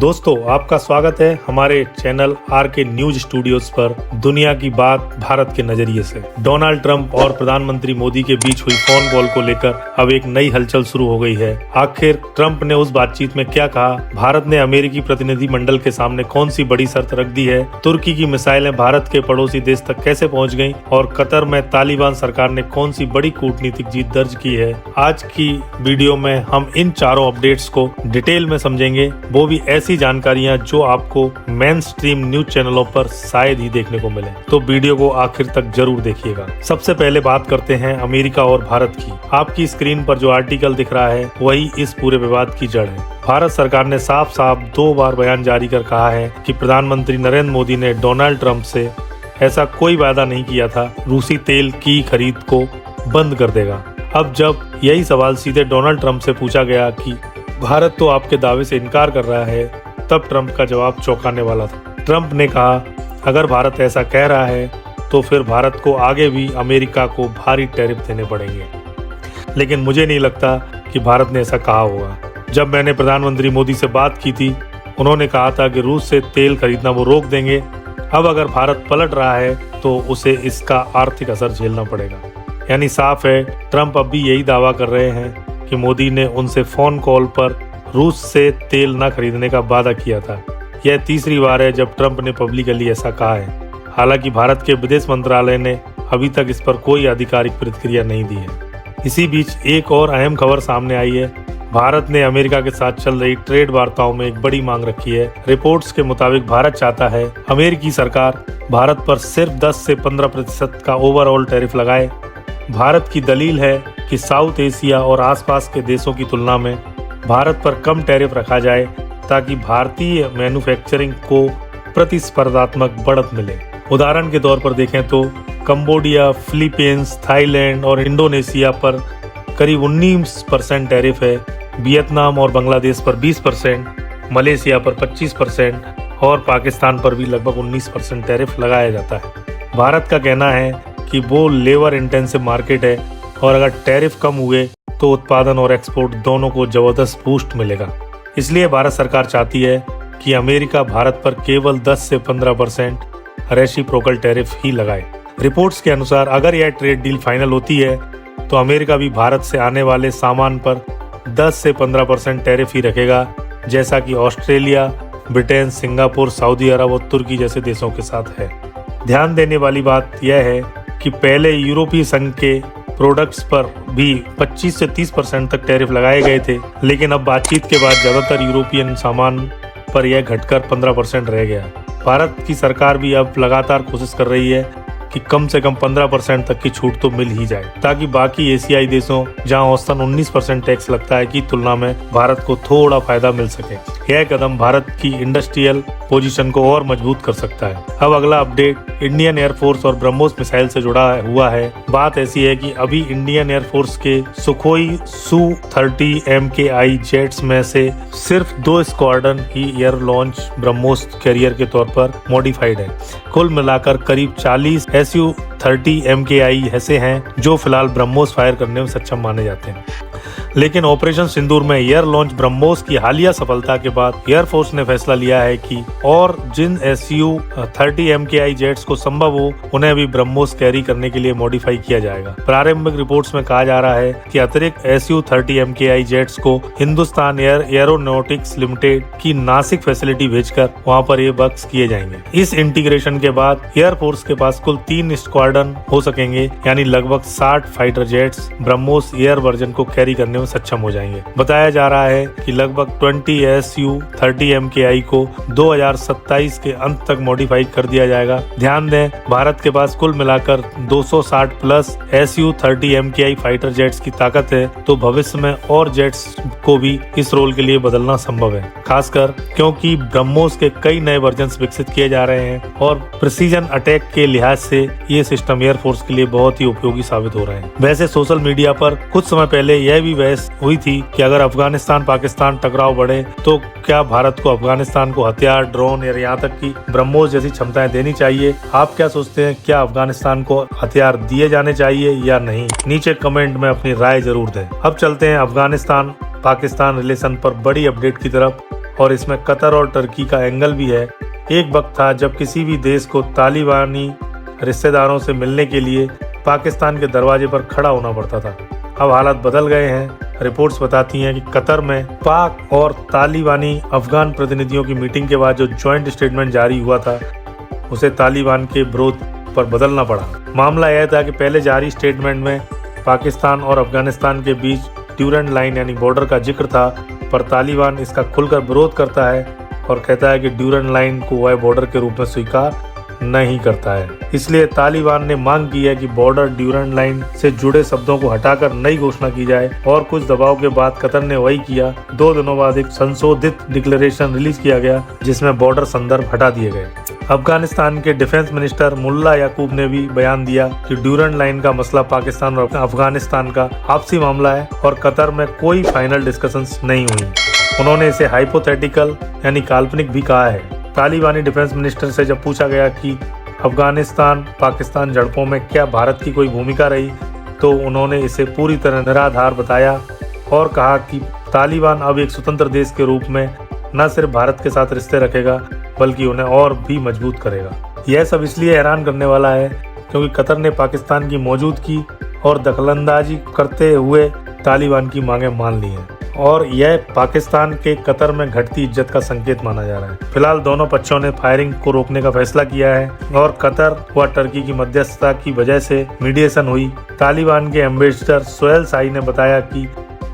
दोस्तों, आपका स्वागत है हमारे चैनल आर के न्यूज स्टूडियोज पर दुनिया की बात भारत के नजरिए से। डोनाल्ड ट्रंप और प्रधानमंत्री मोदी के बीच हुई फोन कॉल को लेकर अब एक नई हलचल शुरू हो गई है। आखिर ट्रंप ने उस बातचीत में क्या कहा, भारत ने अमेरिकी प्रतिनिधि मंडल के सामने कौन सी बड़ी शर्त रख दी है, तुर्की की मिसाइलें भारत के पड़ोसी देश तक कैसे पहुँच गयी और कतर में तालिबान सरकार ने कौन सी बड़ी कूटनीतिक जीत दर्ज की है। आज की वीडियो में हम इन चारों अपडेट्स को डिटेल में समझेंगे, वो भी ऐसी जानकारियां जो आपको मेन स्ट्रीम न्यूज चैनलों पर शायद ही देखने को मिले। तो वीडियो को आखिर तक जरूर देखिएगा। सबसे पहले बात करते हैं अमेरिका और भारत की। आपकी स्क्रीन पर जो आर्टिकल दिख रहा है वही इस पूरे विवाद की जड़ है। भारत सरकार ने साफ साफ 2 बार बयान जारी कर कहा है कि प्रधानमंत्री नरेंद्र मोदी ने डोनाल्ड ट्रंप से ऐसा कोई वादा नहीं किया था रूसी तेल की खरीद को बंद कर देगा। अब जब यही सवाल सीधे डोनाल्ड ट्रंप से पूछा गया कि भारत तो आपके दावे से इनकार कर रहा है, तब ट्रंप का जवाब चौंकाने वाला था। ट्रंप ने कहा, अगर भारत ऐसा कह रहा है तो फिर भारत को आगे भी अमेरिका को भारी टैरिफ देने पड़ेंगे, लेकिन मुझे नहीं लगता कि भारत ने ऐसा कहा होगा। जब मैंने प्रधानमंत्री मोदी से बात की थी, उन्होंने कहा था कि रूस से तेल खरीदना वो रोक देंगे। अब अगर भारत पलट रहा है तो उसे इसका आर्थिक असर झेलना पड़ेगा। यानी साफ है, ट्रंप अब भी यही दावा कर रहे हैं कि मोदी ने उनसे फोन कॉल पर रूस से तेल न खरीदने का वादा किया था। यह तीसरी बार है जब ट्रंप ने पब्लिकली ऐसा कहा है। हालांकि भारत के विदेश मंत्रालय ने अभी तक इस पर कोई आधिकारिक प्रतिक्रिया नहीं दी है। इसी बीच एक और अहम खबर सामने आई है। भारत ने अमेरिका के साथ चल रही ट्रेड वार्ताओं में एक बड़ी मांग रखी है। रिपोर्ट्स के मुताबिक भारत चाहता है अमेरिकी सरकार भारत पर सिर्फ 10 से 15% का ओवरऑल टैरिफ लगाए। भारत की दलील है कि साउथ एशिया और आसपास के देशों की तुलना में भारत पर कम टैरिफ रखा जाए ताकि भारतीय मैन्युफैक्चरिंग को प्रतिस्पर्धात्मक बढ़त मिले। उदाहरण के तौर पर देखें तो कंबोडिया, फिलीपींस, थाईलैंड और इंडोनेशिया पर करीब 19% टैरिफ है। वियतनाम और बांग्लादेश पर 20%, मलेशिया पर 25% और पाकिस्तान पर भी लगभग 19% टैरिफ लगाया जाता है। भारत का कहना है कि वो लेबर इंटेंसिव मार्केट है और अगर टैरिफ कम हुए तो उत्पादन और एक्सपोर्ट दोनों को जबरदस्त बूस्ट मिलेगा। इसलिए भारत सरकार चाहती है कि अमेरिका भारत पर केवल 10 से 15% रेसिप्रोकल टैरिफ ही लगाए। रिपोर्ट्स के अनुसार अगर यह ट्रेड डील फाइनल होती है तो अमेरिका भी भारत से आने वाले सामान पर 10 से 15% टैरिफ ही रखेगा, जैसा कि ऑस्ट्रेलिया, ब्रिटेन, सिंगापुर, सऊदी अरब और तुर्की जैसे देशों के साथ है। ध्यान देने वाली बात यह है कि पहले यूरोपीय संघ के प्रोडक्ट्स पर भी 25 से 30% तक टैरिफ लगाए गए थे, लेकिन अब बातचीत के बाद ज्यादातर यूरोपियन सामान पर यह घटकर 15% रह गया। भारत की सरकार भी अब लगातार कोशिश कर रही है कि कम से कम 15% तक की छूट तो मिल ही जाए, ताकि बाकी एशियाई देशों जहां औसतन 19% टैक्स लगता है की तुलना में भारत को थोड़ा फायदा मिल सके। यह कदम भारत की इंडस्ट्रियल पोजीशन को और मजबूत कर सकता है। अब अगला अपडेट इंडियन एयरफोर्स और ब्रह्मोस मिसाइल से जुड़ा हुआ है। बात ऐसी है कि अभी इंडियन एयरफोर्स के सुखोई Su-30 MKI जेट्स में से सिर्फ 2 स्क्वाड्रन ही एयर लॉन्च ब्रह्मोस कैरियर के तौर पर मॉडिफाइड है। कुल मिलाकर करीब 40 Su-30 MKI ऐसे हैं जो फिलहाल ब्रह्मोस फायर करने में सक्षम माने जाते हैं। लेकिन ऑपरेशन सिंदूर में एयर लॉन्च ब्रह्मोस की हालिया सफलता के बाद एयरफोर्स ने फैसला लिया है कि और जिन Su-30 MKI जेट्स को संभव हो उन्हें भी ब्रह्मोस कैरी करने के लिए मॉडिफाई किया जाएगा। प्रारंभिक रिपोर्ट्स में कहा जा रहा है कि अतिरिक्त Su-30 MKI जेट्स को हिंदुस्तान एरोनॉटिक्स लिमिटेड की नासिक फैसिलिटी भेजकर वहां पर ये वर्क्स किए जाएंगे। इस इंटीग्रेशन के बाद एयरफोर्स के पास कुल 3 स्क्वाड्रन हो सकेंगे, यानी लगभग 60 fighter jets BrahMos air version को कैरी करने में सक्षम हो जाएंगे। बताया जा रहा है कि लगभग 20 Su-30 MKI को 2027 के अंत तक मॉडिफाई कर दिया जाएगा। ध्यान दें, भारत के पास कुल मिलाकर 260 plus Su-30 MKI fighter jets की ताकत है, तो भविष्य में और जेट्स को भी इस रोल के लिए बदलना संभव है, खासकर क्योंकि ब्रह्मोस के कई नए वर्जन विकसित किए जा रहे हैं और प्रिसीजन अटैक के लिहाज से ये सिस्टम एयरफोर्स के लिए बहुत ही उपयोगी साबित हो रहे हैं। वैसे सोशल मीडिया पर कुछ समय पहले यह भी बहस हुई थी कि अगर अफगानिस्तान पाकिस्तान टकराव बढ़े तो क्या भारत को अफगानिस्तान को हथियार, ड्रोन या यहाँ तक कि ब्रह्मोस जैसी क्षमताएं देनी चाहिए। आप क्या सोचते हैं, क्या अफगानिस्तान को हथियार दिए जाने चाहिए या नहीं? नीचे कमेंट में अपनी राय जरूर दें। अब चलते हैं अफगानिस्तान पाकिस्तान रिलेशन पर बड़ी अपडेट की तरफ। और इसमें कतर और टर्की का एंगल भी है। एक वक्त था जब किसी भी देश को तालिबानी रिश्तेदारों से मिलने के लिए पाकिस्तान के दरवाजे पर खड़ा होना पड़ता था। अब हालात बदल गए हैं। रिपोर्ट्स बताती हैं कि कतर में पाक और तालिबानी अफगान प्रतिनिधियों की मीटिंग के बाद जो ज्वाइंट स्टेटमेंट जारी हुआ था उसे तालिबान के विरोध पर बदलना पड़ा। मामला यह था कि पहले जारी स्टेटमेंट में पाकिस्तान और अफगानिस्तान के बीच ड्यूरेंट लाइन यानी बॉर्डर का जिक्र था, पर तालिबान इसका खुलकर विरोध करता है और कहता है कि ड्यूरेंट लाइन को वह बॉर्डर के रूप में स्वीकार नहीं करता है। इसलिए तालिबान ने मांग की है कि बॉर्डर ड्यूरेंट लाइन से जुड़े शब्दों को हटाकर नई घोषणा की जाए और कुछ दबाव के बाद कतर ने वही किया। 2 दिनों बाद एक संशोधित डिक्लेरेशन रिलीज किया गया जिसमें बॉर्डर संदर्भ हटा दिए गए। अफगानिस्तान के डिफेंस मिनिस्टर मुल्ला याकूब ने भी बयान दिया कि ड्यूरेंट लाइन का मसला पाकिस्तान और अफगानिस्तान का आपसी मामला है और कतर में कोई फाइनल डिस्कशंस नहीं हुई। उन्होंने इसे हाइपोथेटिकल यानी काल्पनिक भी कहा है। तालिबानी डिफेंस मिनिस्टर से जब पूछा गया कि अफगानिस्तान पाकिस्तान झड़पों में क्या भारत की कोई भूमिका रही, तो उन्होंने इसे पूरी तरह निराधार बताया और कहा कि तालिबान अब एक स्वतंत्र देश के रूप में न सिर्फ भारत के साथ रिश्ते रखेगा बल्कि उन्हें और भी मजबूत करेगा। यह सब इसलिए हैरान करने वाला है क्योंकि कतर ने पाकिस्तान की मौजूदगी और दखलंदाजी करते हुए तालिबान की मांगें मान ली हैं और यह पाकिस्तान के कतर में घटती इज्जत का संकेत माना जा रहा है। फिलहाल दोनों पक्षों ने फायरिंग को रोकने का फैसला किया है और कतर व टर्की की मध्यस्थता की वजह से मीडिएशन हुई। तालिबान के एम्बेसडर सोहेल शाही ने बताया कि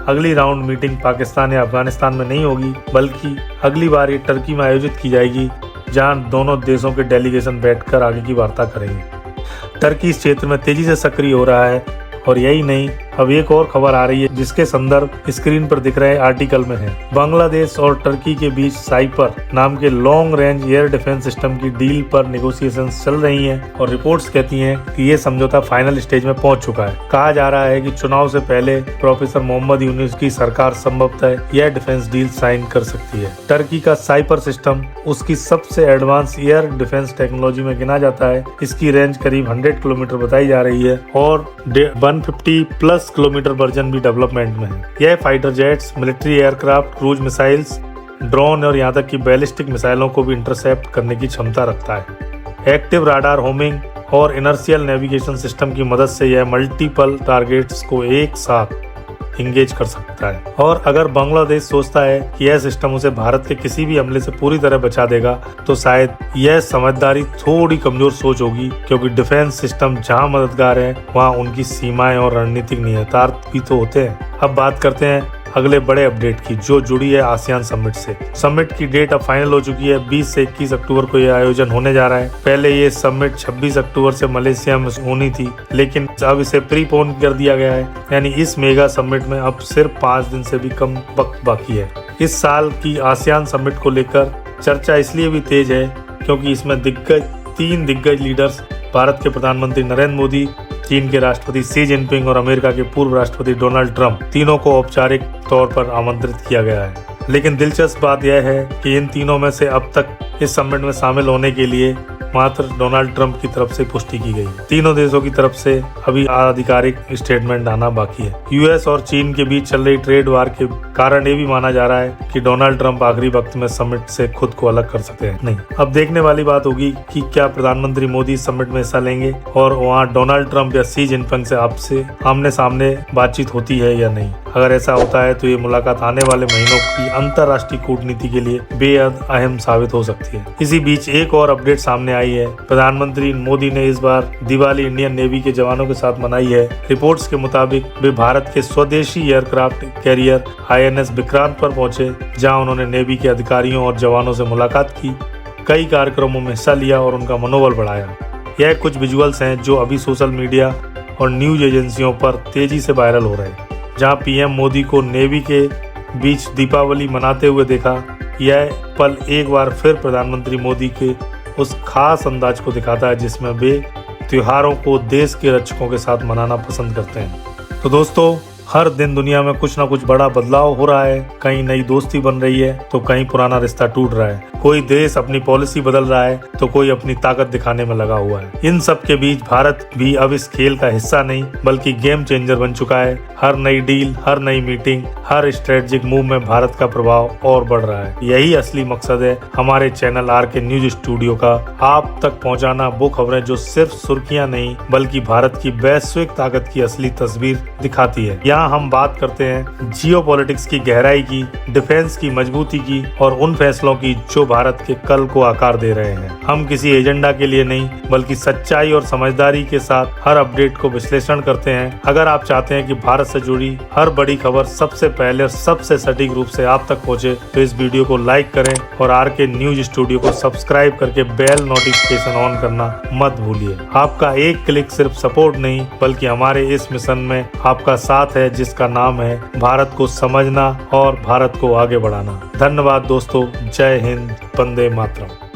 अगली राउंड मीटिंग पाकिस्तान या अफगानिस्तान में नहीं होगी बल्कि अगली बार ये टर्की में आयोजित की जाएगी, जहां दोनों देशों के डेलीगेशन बैठकर आगे की वार्ता करेंगे। टर्की इस क्षेत्र में तेजी से सक्रिय हो रहा है और यही नहीं, अब एक और खबर आ रही है जिसके संदर्भ स्क्रीन पर दिख रहे आर्टिकल में है। बांग्लादेश और टर्की के बीच साइपर नाम के long range air defence system की डील पर नेगोशिएशंस चल रही हैं और रिपोर्ट्स कहती हैं कि ये समझौता फाइनल स्टेज में पहुंच चुका है। कहा जा रहा है कि चुनाव से पहले प्रोफेसर मोहम्मद यूनुस की सरकार संभवतः यह डिफेंस डील साइन कर सकती है। टर्की का साइपर सिस्टम उसकी सबसे एडवांस एयर डिफेंस टेक्नोलॉजी में गिना जाता है। इसकी रेंज करीब 100 किलोमीटर बताई जा रही है और 150+ किलोमीटर वर्जन भी डेवलपमेंट में है। यह fighter jets, military aircraft, cruise missiles, drone और यहाँ तक कि बैलिस्टिक मिसाइलों को भी इंटरसेप्ट करने की क्षमता रखता है। एक्टिव राडार, होमिंग और इनर्शियल नेविगेशन सिस्टम की मदद से यह मल्टीपल टारगेट्स को एक साथ इंगेज कर सकता है। और अगर बांग्लादेश सोचता है कि यह सिस्टम उसे भारत के किसी भी हमले से पूरी तरह बचा देगा, तो शायद यह समझदारी थोड़ी कमजोर सोच होगी, क्योंकि डिफेंस सिस्टम जहां मददगार है वहां उनकी सीमाएं और रणनीतिक निहितार्थ भी तो होते हैं। अब बात करते हैं अगले बड़े अपडेट की, जो जुड़ी है आसियान समिट से। समिट की डेट अब फाइनल हो चुकी है। 20 से 21 अक्टूबर को यह आयोजन होने जा रहा है। पहले ये समिट 26 अक्टूबर से मलेशिया में होनी थी, लेकिन अब इसे प्रीपोन कर दिया गया है। यानी इस मेगा समिट में अब सिर्फ 5 दिन से भी कम वक्त बाकी है। इस साल की आसियान समिट को लेकर चर्चा इसलिए भी तेज है क्योंकि इसमें 3 दिग्गज लीडर्स, भारत के प्रधानमंत्री नरेंद्र मोदी, चीन के राष्ट्रपति शी जिनपिंग और अमेरिका के पूर्व राष्ट्रपति डोनाल्ड ट्रंप, तीनों को औपचारिक तौर पर आमंत्रित किया गया है। लेकिन दिलचस्प बात यह है कि इन तीनों में से अब तक इस समिट में शामिल होने के लिए मात्र डोनाल्ड ट्रंप की तरफ से पुष्टि की गई। तीनों देशों की तरफ से अभी आधिकारिक स्टेटमेंट आना बाकी है। यूएस और चीन के बीच चल रही ट्रेड वार के कारण ये भी माना जा रहा है कि डोनाल्ड ट्रंप आखिरी वक्त में समिट से खुद को अलग कर सकते हैं। नहीं, अब देखने वाली बात होगी कि क्या प्रधानमंत्री मोदी समिट में हिस्सा लेंगे और वहाँ डोनाल्ड ट्रंप या शी जिनपिंग से आपसे आमने सामने बातचीत होती है या नहीं। अगर ऐसा होता है तो ये मुलाकात आने वाले महीनों की अंतर्राष्ट्रीय कूटनीति के लिए बेहद अहम साबित हो सकती है। इसी बीच एक और अपडेट सामने आई है। प्रधानमंत्री मोदी ने इस बार दिवाली इंडियन नेवी के जवानों के साथ मनाई है। रिपोर्ट्स के मुताबिक वे भारत के स्वदेशी एयरक्राफ्ट कैरियर INS विक्रांत पर पहुंचे, जहां उन्होंने नेवी के अधिकारियों और जवानों से मुलाकात की, कई कार्यक्रमों में हिस्सा लिया और उनका मनोबल बढ़ाया। यह कुछ विजुअल्स हैं जो अभी सोशल मीडिया और न्यूज एजेंसियों पर तेजी से वायरल हो रहे हैं, जहां PM मोदी को नेवी के बीच दीपावली मनाते हुए देखा। यह पल एक बार फिर प्रधानमंत्री मोदी के उस खास अंदाज को दिखाता है जिसमें वे त्योहारों को देश के रक्षकों के साथ मनाना पसंद करते हैं। तो दोस्तों, हर दिन दुनिया में कुछ ना कुछ बड़ा बदलाव हो रहा है। कहीं नई दोस्ती बन रही है तो कहीं पुराना रिश्ता टूट रहा है। कोई देश अपनी पॉलिसी बदल रहा है तो कोई अपनी ताकत दिखाने में लगा हुआ है। इन सब के बीच भारत भी अब इस खेल का हिस्सा नहीं बल्कि गेम चेंजर बन चुका है। हर नई डील, हर नई मीटिंग, हर स्ट्रेटेजिक मूव में भारत का प्रभाव और बढ़ रहा है। यही असली मकसद है हमारे चैनल आरके न्यूज स्टूडियो का, आप तक पहुंचाना वो खबरें जो सिर्फ सुर्खियां नहीं बल्कि भारत की वैश्विक ताकत की असली तस्वीर दिखाती है। यहाँ हम बात करते हैं जियोपॉलिटिक्स की गहराई की, डिफेंस की मजबूती की और उन फैसलों की जो भारत के कल को आकार दे रहे हैं। हम किसी एजेंडा के लिए नहीं बल्कि सच्चाई और समझदारी के साथ हर अपडेट को विश्लेषण करते हैं। अगर आप चाहते हैं कि भारत से जुड़ी हर बड़ी खबर सबसे पहले और सबसे सटीक रूप से आप तक पहुंचे तो इस वीडियो को लाइक करें और आरके न्यूज स्टूडियो को सब्सक्राइब करके बेल नोटिफिकेशन ऑन करना मत भूलिए। आपका एक क्लिक सिर्फ सपोर्ट नहीं बल्कि हमारे इस मिशन में आपका साथ है जिसका नाम है भारत को समझना और भारत को आगे बढ़ाना। धन्यवाद दोस्तों। जय हिंद, वंदे मातरम।